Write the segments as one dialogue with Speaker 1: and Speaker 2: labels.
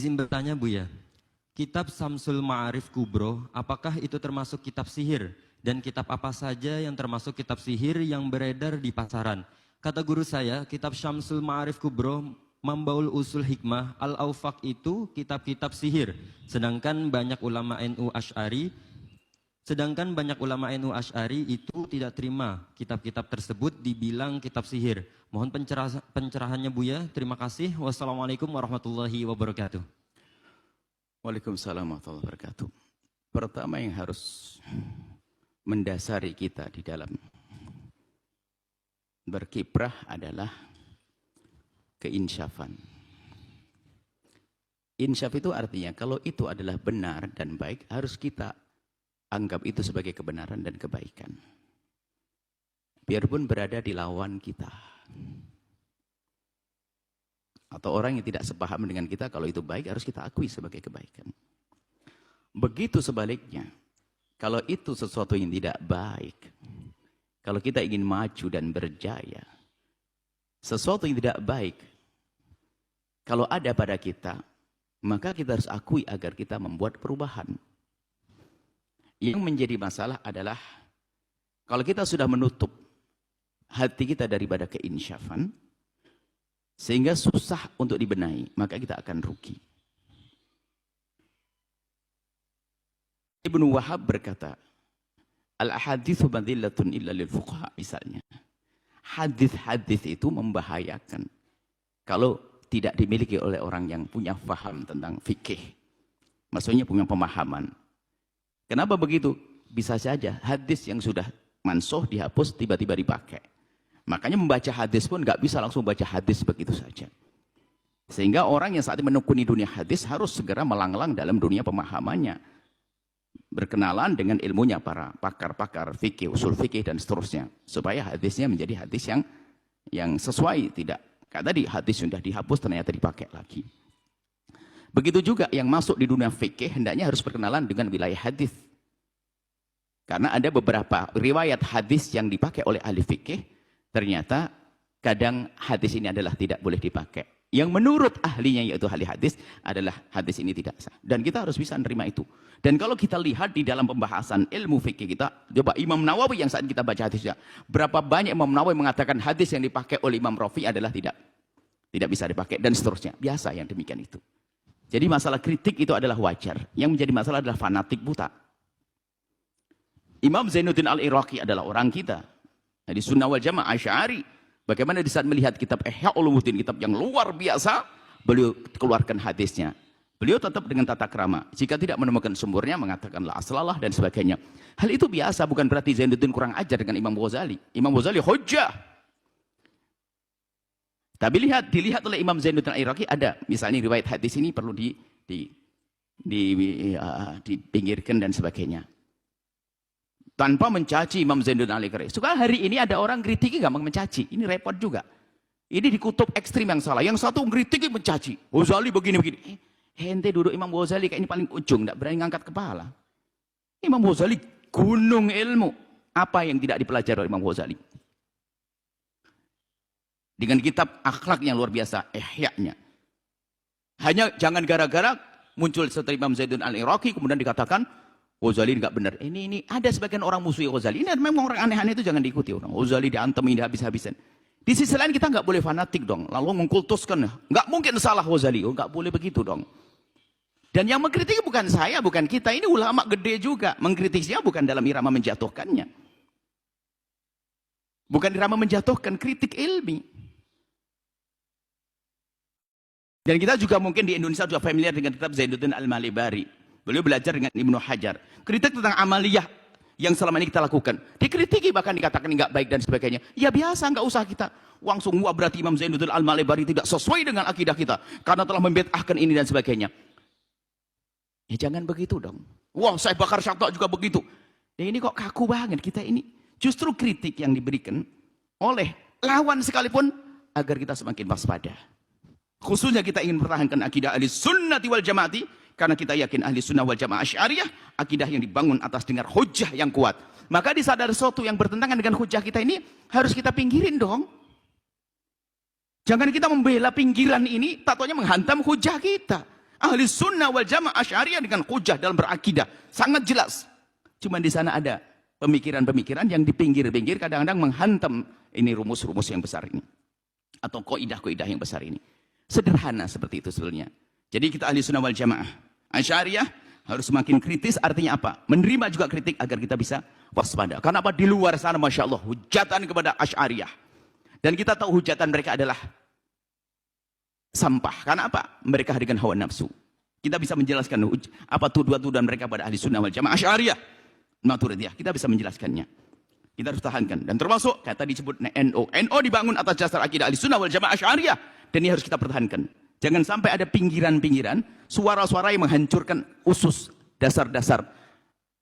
Speaker 1: Izin bertanya Buya, kitab Syamsul Ma'arif Kubro, apakah itu termasuk kitab sihir? Dan kitab apa saja yang termasuk kitab sihir yang beredar di pasaran? Kata guru saya, kitab Syamsul Ma'arif Kubro, Mambaul Usul Hikmah, Al-Aufaq itu kitab-kitab sihir. Sedangkan banyak ulama NU Asy'ari itu tidak terima kitab-kitab tersebut dibilang kitab sihir. Mohon pencerahannya Buya. Terima kasih. Wassalamualaikum warahmatullahi wabarakatuh.
Speaker 2: Waalaikumsalam warahmatullahi wabarakatuh. Pertama yang harus mendasari kita di dalam berkiprah adalah keinsyafan. Insyaf itu artinya kalau itu adalah benar dan baik, harus kita anggap itu sebagai kebenaran dan kebaikan. Biarpun berada di lawan kita. Atau orang yang tidak sepaham dengan kita, kalau itu baik harus kita akui sebagai kebaikan. Begitu sebaliknya, kalau itu sesuatu yang tidak baik, kalau kita ingin maju dan berjaya, sesuatu yang tidak baik, kalau ada pada kita, maka kita harus akui agar kita membuat perubahan. Yang menjadi masalah adalah, kalau kita sudah menutup hati kita daripada keinsyafan, sehingga susah untuk dibenahi, maka kita akan rugi. Ibnu Wahab berkata, Al-ahadithu madillatun illa lil fuqaha, misalnya. Hadis-hadis itu membahayakan kalau tidak dimiliki oleh orang yang punya faham tentang fikih. Maksudnya punya pemahaman. Kenapa begitu? Bisa saja hadis yang sudah mansuh dihapus tiba-tiba dipakai. Makanya membaca hadis pun nggak bisa langsung baca hadis begitu saja. Sehingga orang yang saat ini menekuni dunia hadis harus segera melanglang dalam dunia pemahamannya. Berkenalan dengan ilmunya para pakar-pakar fikih, usul fikih dan seterusnya. Supaya hadisnya menjadi hadis yang sesuai. Tidak, kayak tadi hadis sudah dihapus ternyata dipakai lagi. Begitu juga yang masuk di dunia fikih hendaknya harus berkenalan dengan wilayah hadis. Karena ada beberapa riwayat hadis yang dipakai oleh ahli fikih, ternyata kadang hadis ini adalah tidak boleh dipakai. Yang menurut ahlinya yaitu ahli hadis adalah hadis ini tidak sah. Dan kita harus bisa menerima itu. Dan kalau kita lihat di dalam pembahasan ilmu fikih kita, coba Imam Nawawi yang saat kita baca hadisnya, berapa banyak Imam Nawawi mengatakan hadis yang dipakai oleh Imam Rafi adalah tidak bisa dipakai dan seterusnya. Biasa yang demikian itu. Jadi masalah kritik itu adalah wajar. Yang menjadi masalah adalah fanatik buta. Imam Zainuddin Al-Iraqi adalah orang kita. Di Sunnah wal Jamaah Asy'ari. Bagaimana di saat melihat kitab Ihya Ulumuddin, kitab yang luar biasa, beliau keluarkan hadisnya. Beliau tetap dengan tata krama. Jika tidak menemukan sumbernya, mengatakan la aslalah dan sebagainya. Hal itu biasa, bukan berarti Zainuddin kurang ajar dengan Imam Ghazali. Imam Ghazali hujjah. Tapi dilihat oleh Imam Zainuddin Al-Iraqi ada, misalnya riwayat hadis ini perlu dipinggirkan dan sebagainya. Tanpa mencaci Imam Zainuddin Al-Iraqi. Sekarang hari ini ada orang kritiki gampang mencaci. Ini repot juga. Ini di kutub ekstrim yang salah. Yang satu kritiki mencaci. Ghazali begini-begini. Ente duduk Imam Ghazali kayak ini paling ujung. Tidak berani ngangkat kepala. Imam Ghazali gunung ilmu. Apa yang tidak dipelajari oleh Imam Ghazali? Dengan kitab akhlak yang luar biasa. Ihya-nya. Hanya jangan gara-gara muncul setelah Imam Zainuddin Al-Iraqi kemudian dikatakan Ghazali nggak benar. Ini ada sebagian orang musuhi Ghazali. Ini memang orang aneh-aneh itu jangan diikuti. Orang Ghazali diantem ini habis-habisan. Di sisi lain kita nggak boleh fanatik dong. Lalu mengkultuskan. Nggak mungkin salah Ghazali. Nggak boleh begitu dong. Dan yang mengkritik bukan saya, bukan kita. Ini ulama gede juga. Mengkritiknya bukan dalam irama menjatuhkannya. Bukan irama menjatuhkan, kritik ilmi. Dan kita juga mungkin di Indonesia juga familiar dengan kitab Zainuddin Al-Malibari. Beliau belajar dengan Ibnu Hajar. Kritik tentang amaliyah yang selama ini kita lakukan. Dikritiki bahkan dikatakan nggak baik dan sebagainya. Ya biasa, nggak usah kita langsung wah berarti Imam Zainuddin Al-Malibari tidak sesuai dengan akidah kita. Karena telah membid'ahkan ini dan sebagainya. Ya jangan begitu dong. Wah saya bakar syatok juga begitu. Ya ini kok kaku banget kita ini. Justru kritik yang diberikan oleh lawan sekalipun agar kita semakin waspada. Khususnya kita ingin mempertahankan akidah ahli sunnati wal jamaati. Karena kita yakin ahli sunnah wal jamaah Asy'ariyah, akidah yang dibangun atas dengar hujjah yang kuat. Maka di saat ada sesuatu yang bertentangan dengan hujjah kita ini, harus kita pinggirin dong. Jangan kita membela pinggiran ini, tatonya menghantam hujjah kita. Ahli sunnah wal jamaah Asy'ariyah dengan hujah dalam berakidah. Sangat jelas. Cuma di sana ada pemikiran-pemikiran yang di pinggir-pinggir kadang-kadang menghantam ini rumus-rumus yang besar ini. Atau kaidah-kaidah yang besar ini. Sederhana seperti itu sebenarnya. Jadi kita ahli sunnah wal jamaah Asy'ariyah harus semakin kritis, artinya apa? Menerima juga kritik agar kita bisa waspada. Karena apa? Di luar sana Masya Allah, hujatan kepada Asy'ariyah. Dan kita tahu hujatan mereka adalah sampah. Karena apa? Mereka dengan hawa nafsu. Kita bisa menjelaskan apa tuduhan-tuduhan mereka pada ahli sunnah wal jamaah Asy'ariyah, Maturidiyah. Kita bisa menjelaskannya. Kita harus tahankan. Dan termasuk, kata disebut NO. NO dibangun atas dasar akidah ahli sunnah wal jamaah Asy'ariyah. Dan ini harus kita pertahankan. Jangan sampai ada pinggiran-pinggiran, suara-suara yang menghancurkan usus, dasar-dasar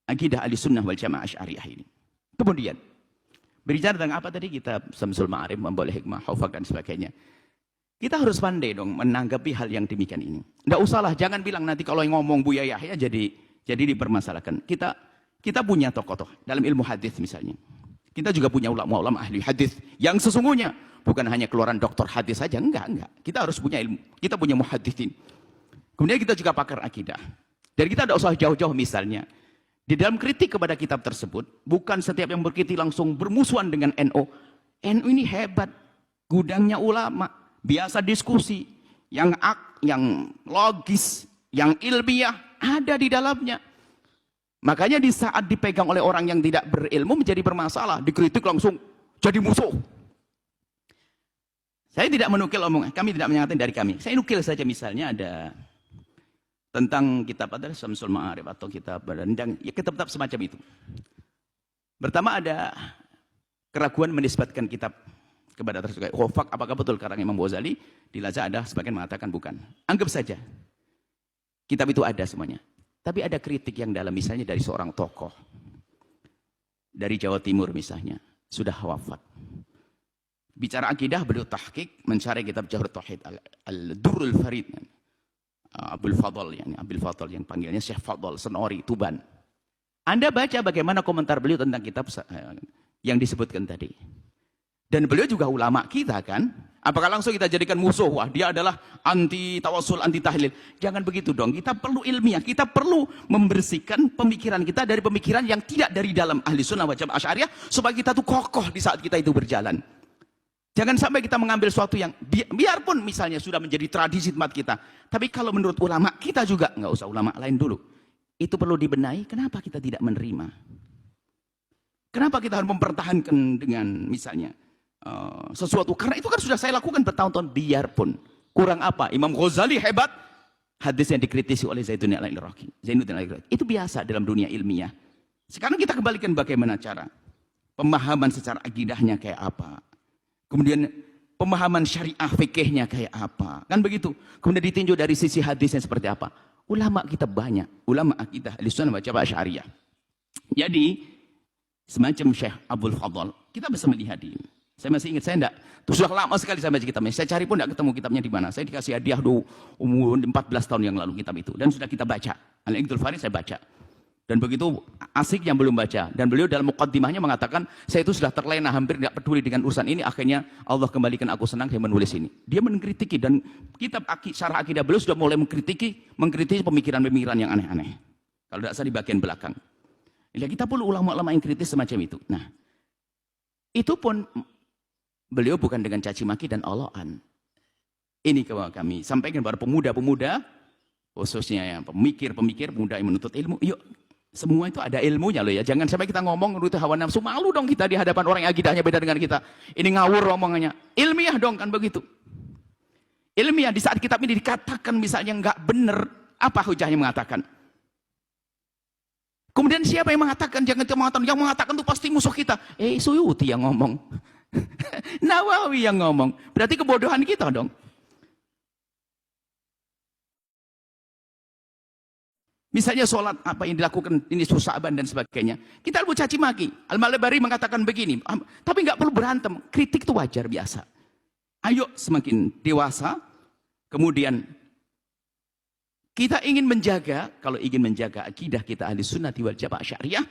Speaker 2: akidah ahli sunnah wal jamaah Asy'ariyah ini. Kemudian, berbicara tentang apa tadi? Kita Samsul Ma'arif, memboleh hikmah, hufak dan sebagainya. Kita harus pandai dong menanggapi hal yang demikian ini. Tidak usahlah, jangan bilang nanti kalau yang ngomong Buya Yahya jadi dipermasalahkan. Kita punya tokoh-tokoh dalam ilmu hadis misalnya. Kita juga punya ulama-ulama ahli hadis yang sesungguhnya bukan hanya keluaran doktor hadis saja, enggak. Kita harus punya ilmu. Kita punya muhaddisin. Kemudian kita juga pakar akidah. Dan kita tidak usah jauh-jauh misalnya. Di dalam kritik kepada kitab tersebut, bukan setiap yang berkritik langsung bermusuhan dengan NO. NO ini hebat, gudangnya ulama. Biasa diskusi yang logis, yang ilmiah ada di dalamnya. Makanya di saat dipegang oleh orang yang tidak berilmu menjadi bermasalah, dikritik langsung jadi musuh. Saya tidak menukil omongan, kami tidak menyatakan dari kami. Saya nukil saja misalnya ada tentang kitab adalah Samsul Ma'arif atau kitab Berendang, ya kitab semacam itu. Pertama ada keraguan menisbatkan kitab kepada tersebut. Hufak, apakah betul karang Imam Ghazali? Di Laza ada sebagian mengatakan bukan. Anggap saja. Kitab itu ada semuanya. Tapi ada kritik yang dalam misalnya dari seorang tokoh. Dari Jawa Timur misalnya. Sudah wafat. Bicara akidah beliau tahqiq mencari kitab Jawhar Tauhid Al-Durrul Farid. Abdul Fadl yang panggilnya Syekh Fadl Senori Tuban. Anda baca bagaimana komentar beliau tentang kitab yang disebutkan tadi. Dan beliau juga ulama kita kan. Apakah langsung kita jadikan musuh? Wah, dia adalah anti tawasul, anti tahlil. Jangan begitu dong. Kita perlu ilmiah. Kita perlu membersihkan pemikiran kita dari pemikiran yang tidak dari dalam ahli sunnah wal jamaah Asy'ariyah. Supaya kita tuh kokoh di saat kita itu berjalan. Jangan sampai kita mengambil sesuatu yang biarpun misalnya sudah menjadi tradisi tempat kita. Tapi kalau menurut ulama kita juga, nggak usah ulama lain dulu. Itu perlu dibenahi. Kenapa kita tidak menerima? Kenapa kita harus mempertahankan dengan misalnya sesuatu, karena itu kan sudah saya lakukan bertahun-tahun, biarpun kurang apa Imam Ghazali hebat, hadis yang dikritisi oleh Zainuddin Al-Iraqi, itu biasa dalam dunia ilmiah. Sekarang kita kembalikan bagaimana cara pemahaman secara akidahnya kayak apa, kemudian pemahaman syariah fikihnya kayak apa, kan begitu. Kemudian ditinjau dari sisi hadisnya seperti apa. Ulama kita banyak, ulama akidah Ahlussunnah wal Jamaah Asy'ariyah. Jadi semacam Syekh Abdul Fadl, kita bisa melihat ini. Saya masih ingat, saya enggak, sudah lama sekali saya baca kitabnya. Saya cari pun enggak ketemu kitabnya di mana. Saya dikasih hadiah umur 14 tahun yang lalu kitab itu. Dan sudah kita baca. Al-Iqdul Farid saya baca. Dan begitu asik yang belum baca. Dan beliau dalam muqaddimahnya mengatakan, saya itu sudah terlena, hampir tidak peduli dengan urusan ini. Akhirnya Allah kembalikan aku senang, saya menulis ini. Dia mengkritiki, dan kitab syarah akidah beliau sudah mulai mengkritiki pemikiran-pemikiran yang aneh-aneh. Kalau tidak salah di bagian belakang. Ya, kita perlu ulama-ulama yang kritis semacam itu. Nah, itu pun beliau bukan dengan caci maki dan oloan. Ini kami sampaikan kepada pemuda-pemuda, khususnya yang pemikir-pemikir, pemuda yang menuntut ilmu. Yuk, semua itu ada ilmunya loh ya. Jangan sampai kita ngomong menurut hawa nafsu. Malu dong kita di hadapan orang yang akidahnya beda dengan kita. Ini ngawur omongannya. Ilmiah dong kan begitu. Ilmiah di saat kitab ini dikatakan misalnya nggak benar, apa hujahnya mengatakan? Kemudian siapa yang mengatakan? Jangan mengatakan, yang mengatakan itu pasti musuh kita. Suyuti yang ngomong. Nawawi yang ngomong. Berarti kebodohan kita dong. Misalnya sholat apa yang dilakukan ini Susaban dan sebagainya. Kita perlu caci maki. Al-Malabari mengatakan begini. Tapi nggak perlu berantem. Kritik itu wajar biasa. Ayo semakin dewasa. Kemudian kita ingin menjaga, kalau ingin menjaga akidah kita ahli sunnah wal jamaah Asy'ariyah,